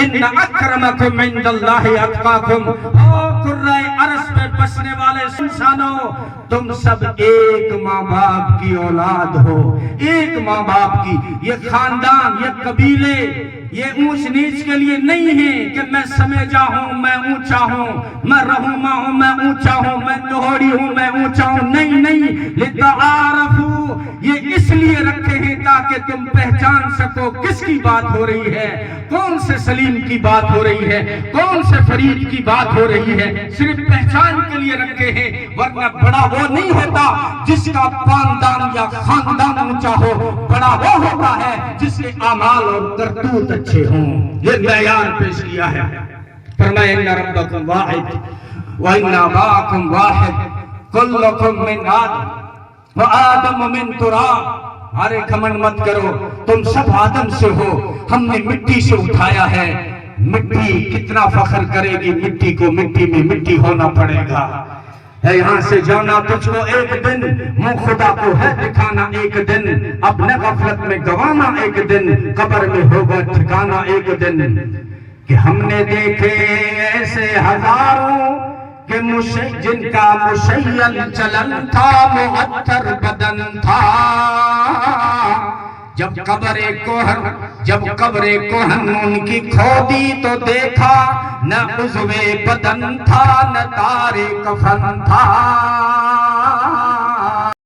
ان اکرمکم عند اللہ اتقاکم. او کرۂ عرش میں بسنے والے انسانوں، تم سب ایک ماں باپ کی اولاد ہو، ایک ماں باپ کی. یہ خاندان، یہ قبیلے، یہ اونچ نیچ کے لیے نہیں ہے کہ میں سمیجا ہوں، میں اونچا ہوں، میں رہنما ہوں، میں اونچا ہوں، میں دوہڑی ہوں، میں اونچا ہوں. نہیں نہیں، لتعارفوا، یہ اس لیے رکھے ہیں تاکہ تم پہچان سکو کس کی بات ہو رہی ہے، کون سے سلیم کی بات ہو رہی ہے، کون سے فرید کی بات ہو رہی ہے. صرف پہچان کے لیے رکھے ہیں، ورنہ بڑا وہ نہیں ہوتا جس کا خاندان یا خاندان اونچا ہو. بڑا وہ ہوتا ہے جس کے اعمال اور کرتوت اچھے ہوں. یہ معیار پیش کیا ہے. فرمایا ان ربکم واحد وان اباکم واحد کلکم من آدم وآدم من تراب. ارے گھمنڈ مت کرو، تم سب آدم سے ہو، ہم نے مٹی سے اٹھایا ہے. مٹی کتنا فخر کرے گی، مٹی کو مٹی میں مٹی ہونا پڑے گا. ہے یہاں سے جانا تجھ کو ایک دن، منہ خدا کو ہے دکھانا ایک دن، اپنے غفلت میں گوانا ایک دن، قبر میں ہوگا ٹھکانا ایک دن. کہ ہم نے دیکھے ایسے ہزاروں کہ جن کا مشیل چلن تھا، معطر بدن تھا. جب قبر کوہن ان کی کھودی تو دیکھا، نہ عضو بدن تھا نہ تار کفن تھا.